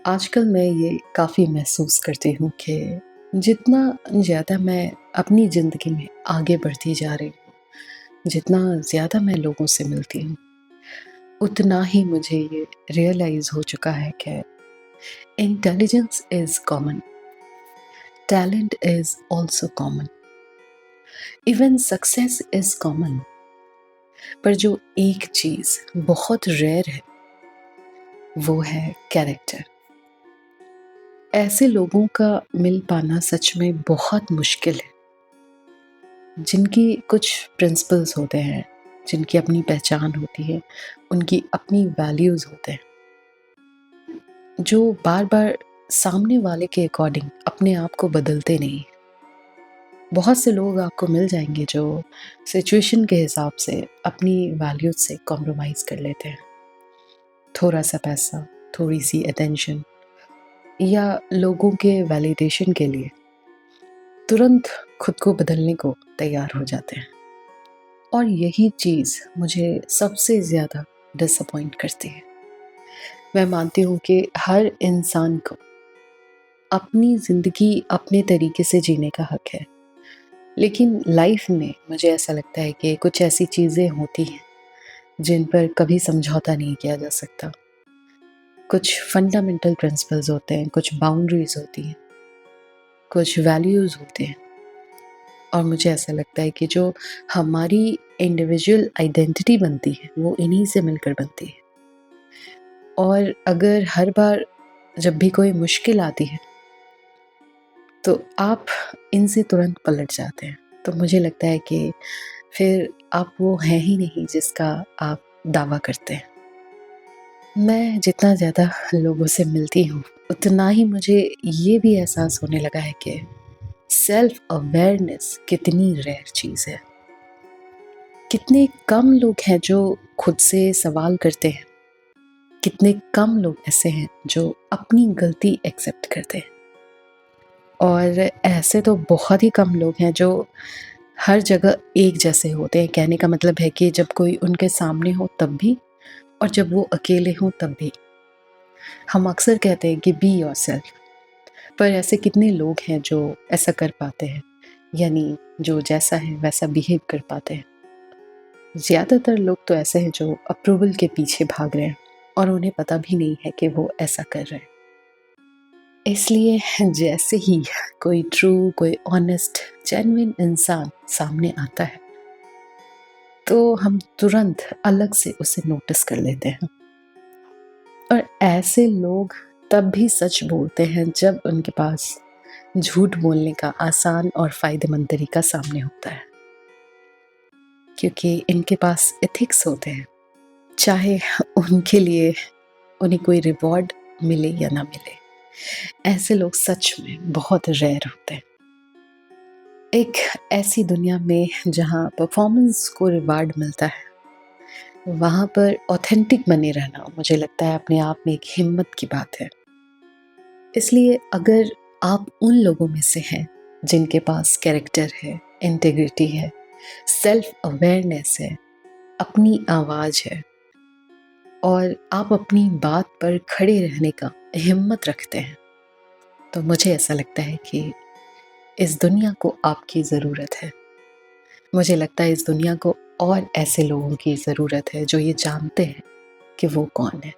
आजकल मैं ये काफ़ी महसूस करती हूँ कि जितना ज़्यादा मैं अपनी ज़िंदगी में आगे बढ़ती जा रही हूँ, जितना ज़्यादा मैं लोगों से मिलती हूँ, उतना ही मुझे ये रियलाइज़ हो चुका है कि intelligence is common, talent is also common, even success is common. पर जो एक चीज़ बहुत रेयर है, वो है कैरेक्टर। ऐसे लोगों का मिल पाना सच में बहुत मुश्किल है, जिनकी कुछ प्रिंसिपल्स होते हैं, जिनकी अपनी पहचान होती है, उनकी अपनी वैल्यूज़ होते हैं, जो बार-बार सामने वाले के अकॉर्डिंग अपने आप को बदलते नहीं। बहुत से लोग आपको मिल जाएँगे जो सिचुएशन के हिसाब से अपनी वैल्यूज़ से कॉम्प्रोमाइज़ कर लेते हैं। थोड़ा-सा पैसा, थोड़ी-सी अटेंशन या लोगों के वैलिडेशन के लिए तुरंत खुद को बदलने को तैयार हो जाते हैं। और यही चीज़ मुझे सबसे ज़्यादा डिसअपॉइंट करती है। मैं मानती हूँ कि हर इंसान को अपनी ज़िंदगी अपने तरीके से जीने का हक है। लेकिन लाइफ़ में मुझे ऐसा लगता है कि कुछ ऐसी चीज़ें होती हैं, जिन पर कभी समझौता नहीं किया जा सकता। कुछ फंडामेंटल प्रिंसिपल्स होते हैं, कुछ बाउंड्रीज़ होती हैं, कुछ वैल्यूज़ होते हैं। और मुझे ऐसा लगता है कि जो हमारी इंडिविजुअल आइडेंटिटी बनती है, वो इन्हीं से मिलकर बनती है। और अगर हर बार जब भी कोई मुश्किल आती है, तो आप इनसे तुरंत पलट जाते हैं। तो मुझे लगता है कि फिर आप वो हैं ही नहीं जिसका आप दावा करते हैं। मैं जितना ज़्यादा लोगों से मिलती हूँ, उतना ही मुझे ये भी एहसास होने लगा है कि सेल्फ अवेयरनेस कितनी रेयर चीज़ है। कितने कम लोग हैं जो खुद से सवाल करते हैं। कितने कम लोग ऐसे हैं जो अपनी गलती एक्सेप्ट करते हैं। और ऐसे तो बहुत ही कम लोग हैं जो हर जगह एक जैसे होते हैं। कहने का मतलब है कि जब कोई उनके सामने हो तब भी, और जब वो अकेले हों तब भी। हम अक्सर कहते हैं कि बी योरसेल्फ, पर ऐसे कितने लोग हैं जो ऐसा कर पाते हैं, यानी जो जैसा है वैसा बिहेव कर पाते हैं। ज़्यादातर लोग तो ऐसे हैं जो अप्रूवल के पीछे भाग रहे हैं और उन्हें पता भी नहीं है कि वो ऐसा कर रहे हैं। इसलिए जैसे ही कोई ट्रू, कोई ऑनेस्ट, जेन्युइन इंसान सामने आता है, तो हम तुरंत अलग से उसे नोटिस कर लेते हैं। और ऐसे लोग तब भी सच बोलते हैं जब उनके पास झूठ बोलने का आसान और फ़ायदेमंद तरीका सामने होता है, क्योंकि इनके पास एथिक्स होते हैं, चाहे उनके लिए उन्हें कोई रिवॉर्ड मिले या ना मिले। ऐसे लोग सच में बहुत रेयर होते हैं। एक ऐसी दुनिया में जहाँ परफॉर्मेंस को रिवार्ड मिलता है, वहाँ पर ऑथेंटिक बने रहना मुझे लगता है अपने आप में एक हिम्मत की बात है। इसलिए अगर आप उन लोगों में से हैं जिनके पास कैरेक्टर है, इंटेग्रिटी है, सेल्फ अवेयरनेस है, अपनी आवाज़ है, और आप अपनी बात पर खड़े रहने का हिम्मत रखते हैं, तो मुझे ऐसा लगता है कि इस दुनिया को आपकी ज़रूरत है। मुझे लगता है इस दुनिया को और ऐसे लोगों की ज़रूरत है जो ये जानते हैं कि वो कौन है।